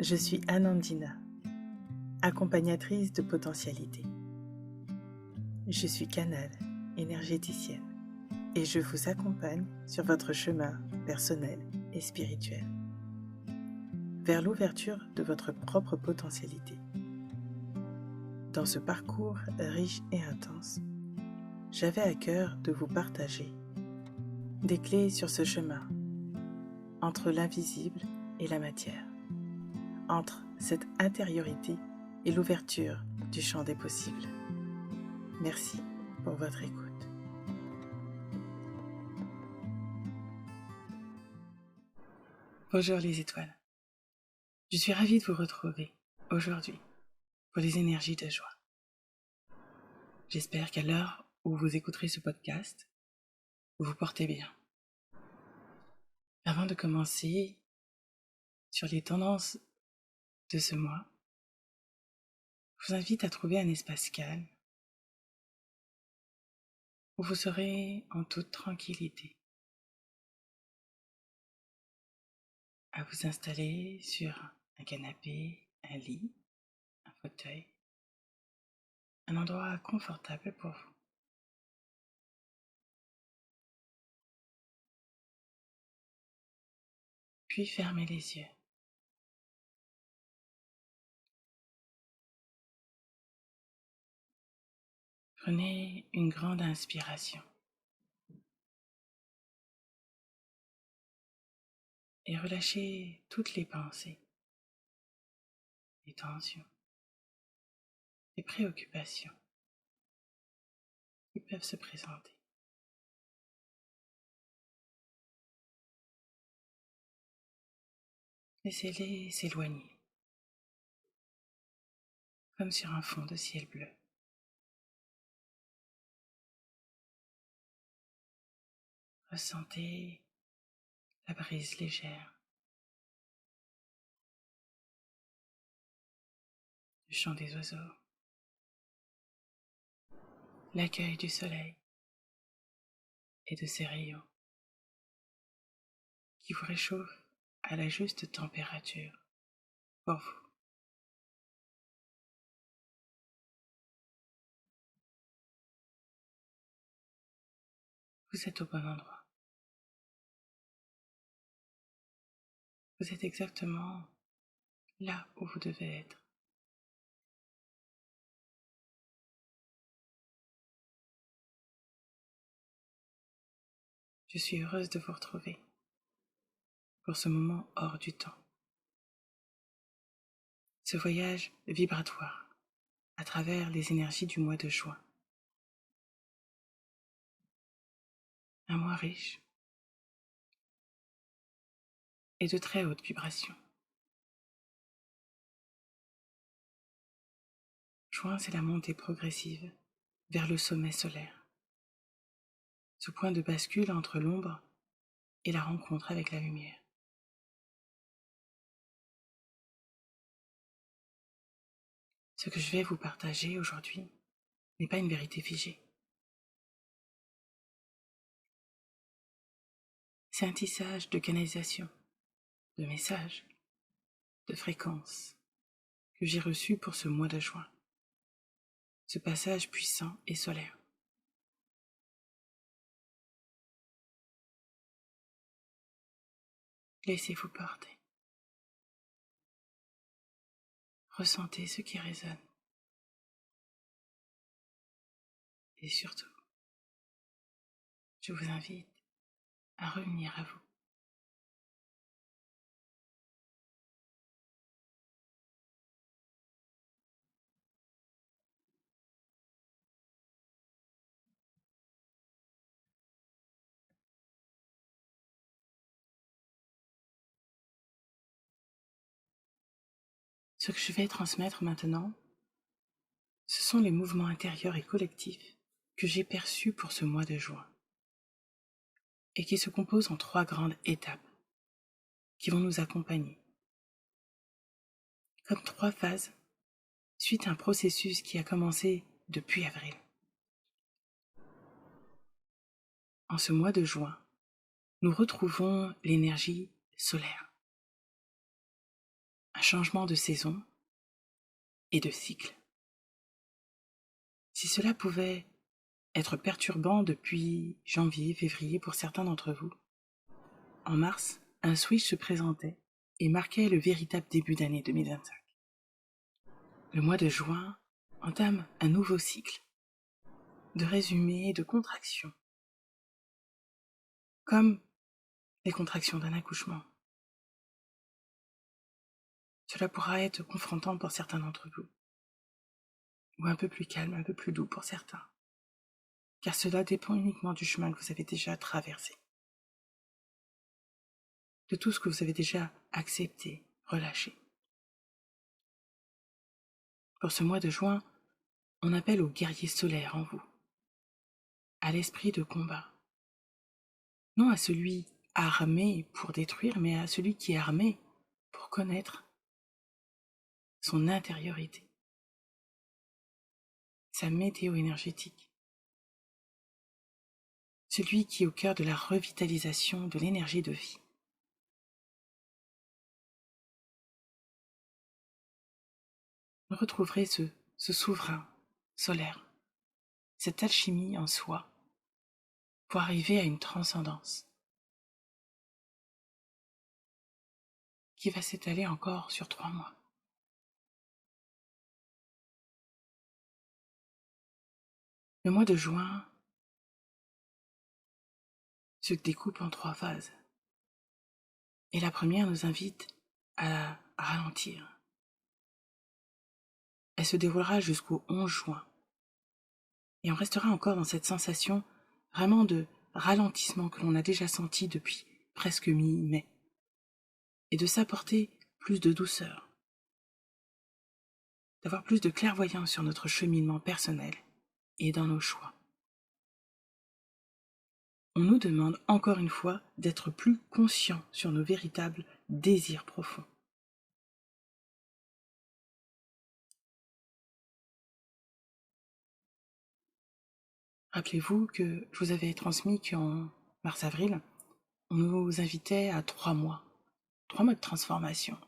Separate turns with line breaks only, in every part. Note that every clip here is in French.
Je suis Anandina, accompagnatrice de potentialité. Je suis canal, énergéticienne, et je vous accompagne sur votre chemin personnel et spirituel, vers l'ouverture de votre propre potentialité. Dans ce parcours riche et intense, j'avais à cœur de vous partager des clés sur ce chemin, entre l'invisible et la matière, entre cette intériorité et l'ouverture du champ des possibles. Merci pour votre écoute. Bonjour les étoiles. Je suis ravie de vous retrouver aujourd'hui pour les énergies de joie. J'espère qu'à l'heure où vous écouterez ce podcast, vous vous portez bien. Avant de commencer sur les tendances de ce mois, je vous invite à trouver un espace calme où vous serez en toute tranquillité, à vous installer sur un canapé, un lit, un fauteuil, un endroit confortable pour vous. Puis fermez les yeux. Prenez une grande inspiration et relâchez toutes les pensées, les tensions, les préoccupations qui peuvent se présenter. Laissez-les s'éloigner, comme sur un fond de ciel bleu. Ressentez la brise légère du chant des oiseaux, l'accueil du soleil et de ses rayons qui vous réchauffent à la juste température pour vous. Vous êtes au bon endroit. Vous êtes exactement là où vous devez être. Je suis heureuse de vous retrouver pour ce moment hors du temps. Ce voyage vibratoire à travers les énergies du mois de juin. Un mois riche et de très haute vibration. Juin, c'est la montée progressive vers le sommet solaire. Ce point de bascule entre l'ombre et la rencontre avec la lumière. Ce que je vais vous partager aujourd'hui n'est pas une vérité figée. C'est un tissage de canalisation, de messages, de fréquences que j'ai reçu pour ce mois de juin. Ce passage puissant et solaire. Laissez-vous porter. Ressentez ce qui résonne. Et surtout, je vous invite à revenir à vous. Ce que je vais transmettre maintenant, ce sont les mouvements intérieurs et collectifs que j'ai perçus pour ce mois de juin et qui se composent en 3 grandes étapes qui vont nous accompagner. Comme 3 phases suite à un processus qui a commencé depuis avril. En ce mois de juin, nous retrouvons l'énergie solaire. un changement de saison et de cycle. Si cela pouvait être perturbant depuis janvier, février pour certains d'entre vous, en mars, un switch se présentait et marquait le véritable début d'année 2025. Le mois de juin entame un nouveau cycle de résumé et de contraction, comme les contractions d'un accouchement. Cela pourra être confrontant pour certains d'entre vous, ou un peu plus calme, un peu plus doux pour certains, car cela dépend uniquement du chemin que vous avez déjà traversé, de tout ce que vous avez déjà accepté, relâché. Pour ce mois de juin, on appelle au guerrier solaire en vous, à l'esprit de combat, non à celui armé pour détruire, mais à celui qui est armé pour connaître son intériorité, sa météo énergétique, celui qui est au cœur de la revitalisation de l'énergie de vie. Vous retrouverez ce souverain solaire, cette alchimie en soi, pour arriver à une transcendance qui va s'étaler encore sur 3 mois. Le mois de juin se découpe en 3 phases. Et la première nous invite à ralentir. Elle se déroulera jusqu'au 11 juin. Et on restera encore dans cette sensation vraiment de ralentissement que l'on a déjà senti depuis presque mi-mai. Et de s'apporter plus de douceur. D'avoir plus de clairvoyance sur notre cheminement personnel et dans nos choix. On nous demande encore une fois d'être plus conscients sur nos véritables désirs profonds. Rappelez-vous que je vous avais transmis qu'en mars-avril, on nous invitait à 3 mois. 3 mois de transformation.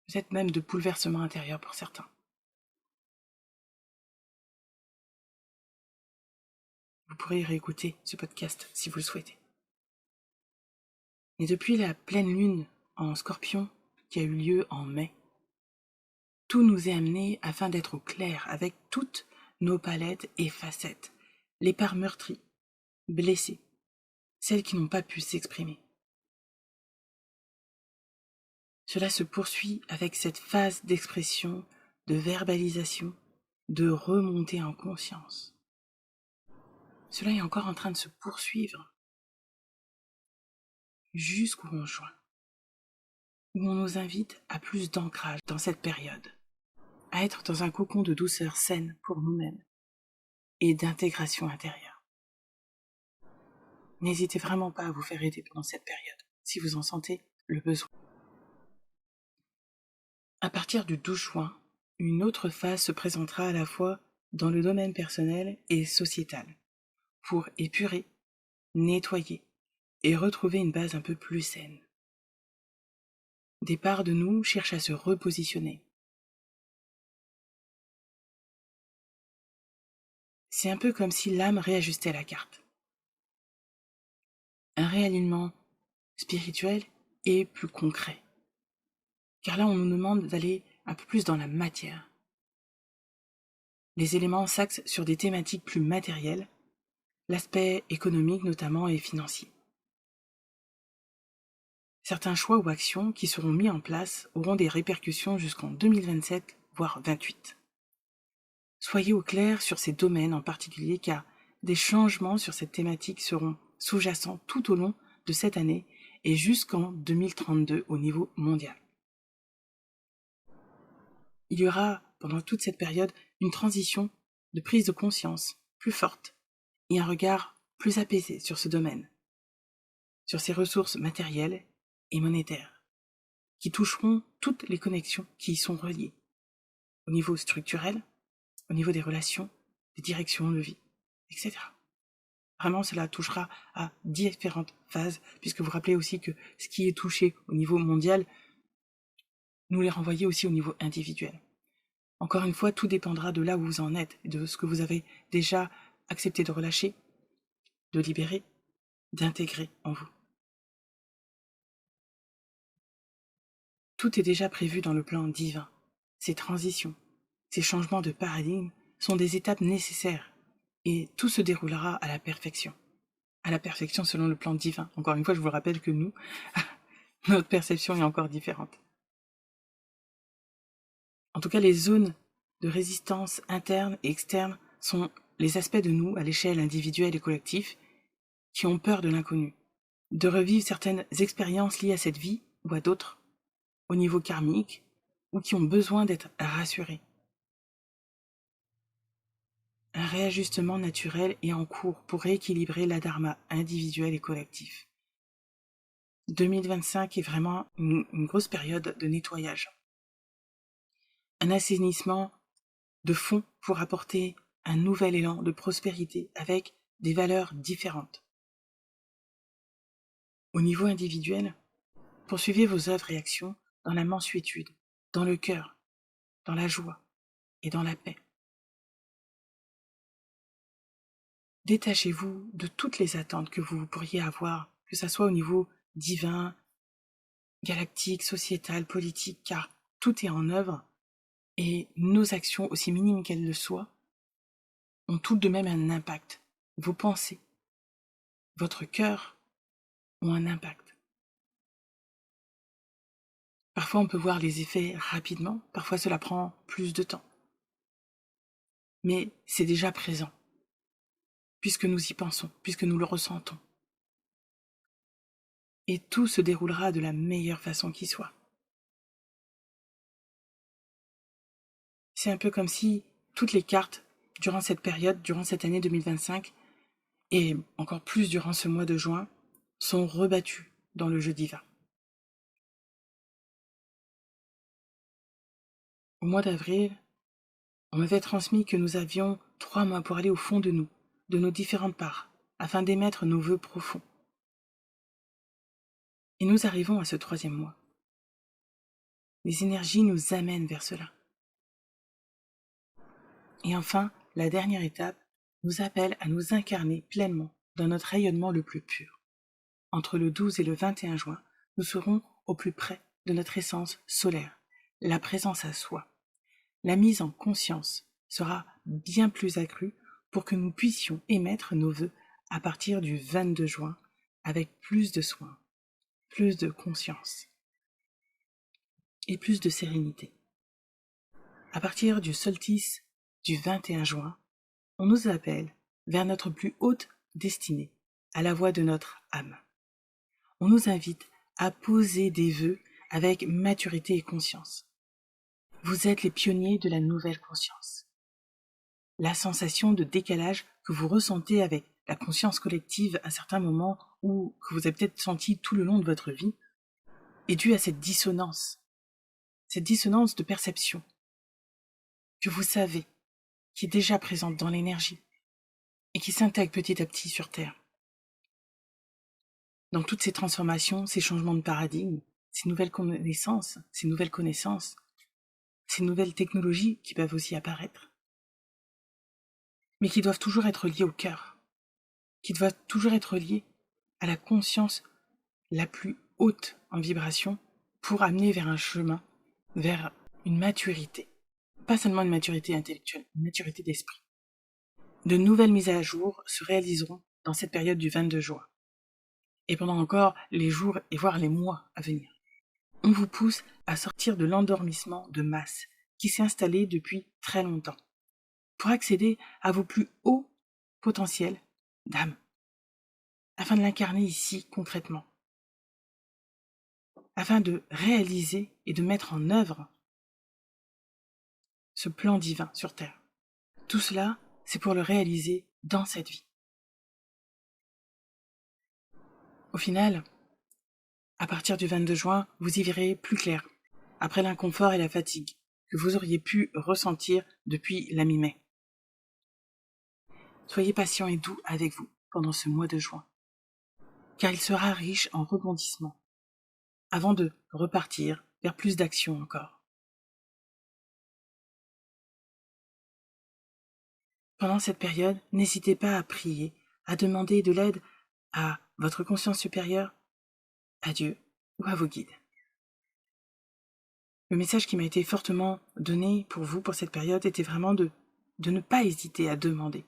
Peut-être même de bouleversement intérieur pour certains. Vous pourrez réécouter ce podcast si vous le souhaitez. Et depuis la pleine lune en Scorpion qui a eu lieu en mai, tout nous est amené afin d'être au clair avec toutes nos palettes et facettes, les parts meurtries, blessées, celles qui n'ont pas pu s'exprimer. Cela se poursuit avec cette phase d'expression, de verbalisation, de remontée en conscience. Cela est encore en train de se poursuivre jusqu'au 11 juin, où on nous invite à plus d'ancrage dans cette période, à être dans un cocon de douceur saine pour nous-mêmes et d'intégration intérieure. N'hésitez vraiment pas à vous faire aider pendant cette période, si vous en sentez le besoin. À partir du 12 juin, une autre phase se présentera à la fois dans le domaine personnel et sociétal, pour épurer, nettoyer et retrouver une base un peu plus saine. Des parts de nous cherchent à se repositionner. C'est un peu comme si l'âme réajustait la carte. Un réalignement spirituel et plus concret. Car là, on nous demande d'aller un peu plus dans la matière. Les éléments s'axent sur des thématiques plus matérielles, l'aspect économique notamment et financier. Certains choix ou actions qui seront mis en place auront des répercussions jusqu'en 2027, voire 28. Soyez au clair sur ces domaines en particulier car des changements sur cette thématique seront sous-jacents tout au long de cette année et jusqu'en 2032 au niveau mondial. Il y aura pendant toute cette période une transition de prise de conscience plus forte et un regard plus apaisé sur ce domaine, sur ces ressources matérielles et monétaires, qui toucheront toutes les connexions qui y sont reliées, au niveau structurel, au niveau des relations, des directions de vie, etc. Vraiment, cela touchera à différentes phases, puisque vous rappelez aussi que ce qui est touché au niveau mondial, nous les renvoyez aussi au niveau individuel. Encore une fois, tout dépendra de là où vous en êtes, de ce que vous avez déjà accepté de relâcher, de libérer, d'intégrer en vous. Tout est déjà prévu dans le plan divin. Ces transitions, ces changements de paradigme sont des étapes nécessaires et tout se déroulera à la perfection. À la perfection selon le plan divin. Encore une fois, je vous rappelle que nous, notre perception est encore différente. En tout cas, les zones de résistance interne et externe sont les aspects de nous à l'échelle individuelle et collective qui ont peur de l'inconnu, de revivre certaines expériences liées à cette vie ou à d'autres, au niveau karmique, ou qui ont besoin d'être rassurés. Un réajustement naturel est en cours pour rééquilibrer l'adharma individuel et collectif. 2025 est vraiment une grosse période de nettoyage. Un assainissement de fond pour apporter un nouvel élan de prospérité avec des valeurs différentes. Au niveau individuel, poursuivez vos œuvres et actions dans la mansuétude, dans le cœur, dans la joie et dans la paix. Détachez-vous de toutes les attentes que vous pourriez avoir, que ce soit au niveau divin, galactique, sociétal, politique, car tout est en œuvre et nos actions, aussi minimes qu'elles le soient, ont toutes de même un impact. Vos pensées, votre cœur ont un impact. Parfois on peut voir les effets rapidement, parfois cela prend plus de temps. Mais c'est déjà présent, puisque nous y pensons, puisque nous le ressentons. Et tout se déroulera de la meilleure façon qui soit. C'est un peu comme si toutes les cartes, durant cette période, durant cette année 2025, et encore plus durant ce mois de juin, sont rebattues dans le jeu divin. Au mois d'avril, on m'avait transmis que nous avions 3 mois pour aller au fond de nous, de nos différentes parts, afin d'émettre nos vœux profonds. Et nous arrivons à ce 3e mois. Les énergies nous amènent vers cela. Et enfin, la dernière étape nous appelle à nous incarner pleinement dans notre rayonnement le plus pur. Entre le 12 et le 21 juin, nous serons au plus près de notre essence solaire, la présence à soi. La mise en conscience sera bien plus accrue pour que nous puissions émettre nos vœux à partir du 22 juin avec plus de soin, plus de conscience et plus de sérénité. À partir du solstice du 21 juin, on nous appelle vers notre plus haute destinée, à la voix de notre âme. On nous invite à poser des vœux avec maturité et conscience. Vous êtes les pionniers de la nouvelle conscience. La sensation de décalage que vous ressentez avec la conscience collective à certains moments ou que vous avez peut-être senti tout le long de votre vie est due à cette dissonance de perception que vous savez, qui est déjà présente dans l'énergie et qui s'intègre petit à petit sur Terre. Dans toutes ces transformations, ces changements de paradigme, ces nouvelles connaissances, ces nouvelles technologies qui peuvent aussi apparaître, mais qui doivent toujours être liées au cœur, qui doivent toujours être liées à la conscience la plus haute en vibration pour amener vers un chemin, vers une maturité. Pas seulement une maturité intellectuelle, une maturité d'esprit. De nouvelles mises à jour se réaliseront dans cette période du 22 juin. Et pendant encore les jours et voire les mois à venir. On vous pousse à sortir de l'endormissement de masse qui s'est installé depuis très longtemps, pour accéder à vos plus hauts potentiels d'âme, afin de l'incarner ici concrètement, afin de réaliser et de mettre en œuvre ce plan divin sur Terre. Tout cela, c'est pour le réaliser dans cette vie. Au final, à partir du 22 juin, vous y verrez plus clair, après l'inconfort et la fatigue que vous auriez pu ressentir depuis la mi-mai. Soyez patient et doux avec vous. pendant ce mois de juin, car il sera riche en rebondissements, avant de repartir vers plus d'action encore. Pendant cette période, n'hésitez pas à prier, à demander de l'aide à votre conscience supérieure, à Dieu ou à vos guides. Le message qui m'a été fortement donné pour vous pour cette période était vraiment de ne pas hésiter à demander.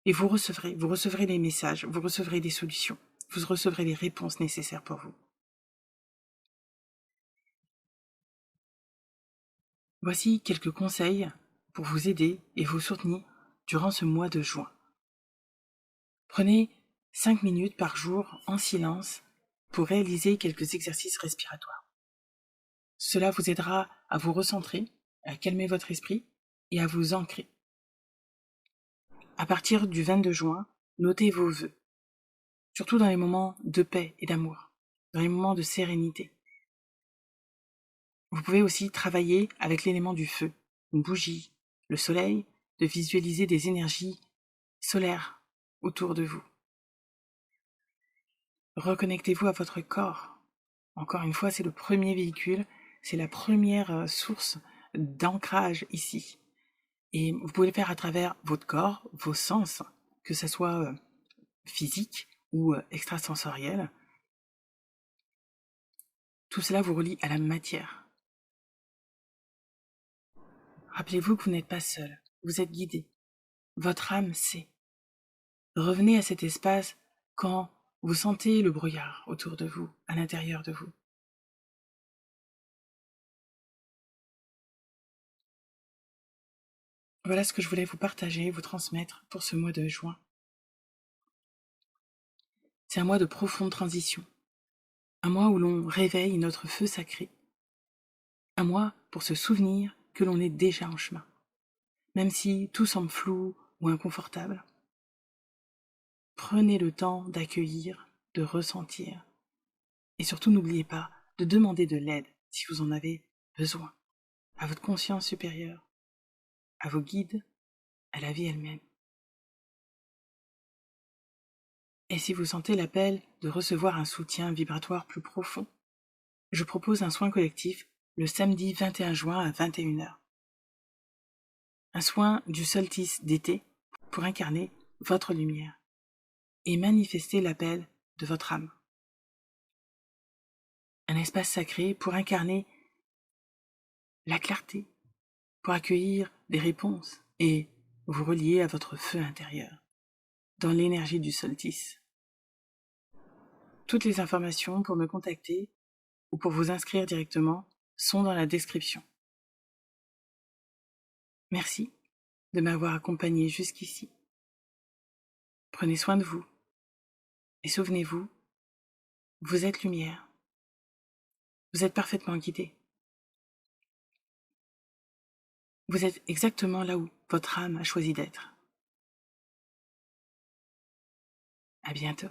Et vous recevrez les messages, vous recevrez des solutions, vous recevrez les réponses nécessaires pour vous. Voici quelques conseils pour vous aider et vous soutenir durant ce mois de juin. Prenez 5 minutes par jour en silence pour réaliser quelques exercices respiratoires. Cela vous aidera à vous recentrer, à calmer votre esprit et à vous ancrer. À partir du 22 juin, notez vos vœux, surtout dans les moments de paix et d'amour, dans les moments de sérénité. Vous pouvez aussi travailler avec l'élément du feu, une bougie, le soleil, de visualiser des énergies solaires autour de vous. Reconnectez-vous à votre corps. Encore une fois, c'est le premier véhicule, c'est la première source d'ancrage ici. Et vous pouvez le faire à travers votre corps, vos sens, que ce soit physique ou extrasensoriel. Tout cela vous relie à la matière. Rappelez-vous que vous n'êtes pas seul, vous êtes guidé. Votre âme sait. Revenez à cet espace quand vous sentez le brouillard autour de vous, à l'intérieur de vous. Voilà ce que je voulais vous partager, vous transmettre pour ce mois de juin. C'est un mois de profonde transition, un mois où l'on réveille notre feu sacré, un mois pour se souvenir que l'on est déjà en chemin, même si tout semble flou ou inconfortable. Prenez le temps d'accueillir, de ressentir, et surtout n'oubliez pas de demander de l'aide si vous en avez besoin, à votre conscience supérieure, à vos guides, à la vie elle-même. Et si vous sentez l'appel de recevoir un soutien vibratoire plus profond, je propose un soin collectif le samedi 21 juin à 21h. Un soin du solstice d'été pour incarner votre lumière et manifester l'appel de votre âme. Un espace sacré pour incarner la clarté, pour accueillir des réponses et vous relier à votre feu intérieur, dans l'énergie du solstice. Toutes les informations pour me contacter ou pour vous inscrire directement sont dans la description. Merci de m'avoir accompagné jusqu'ici. Prenez soin de vous et souvenez-vous, vous êtes lumière. Vous êtes parfaitement guidé. Vous êtes exactement là où votre âme a choisi d'être. À bientôt.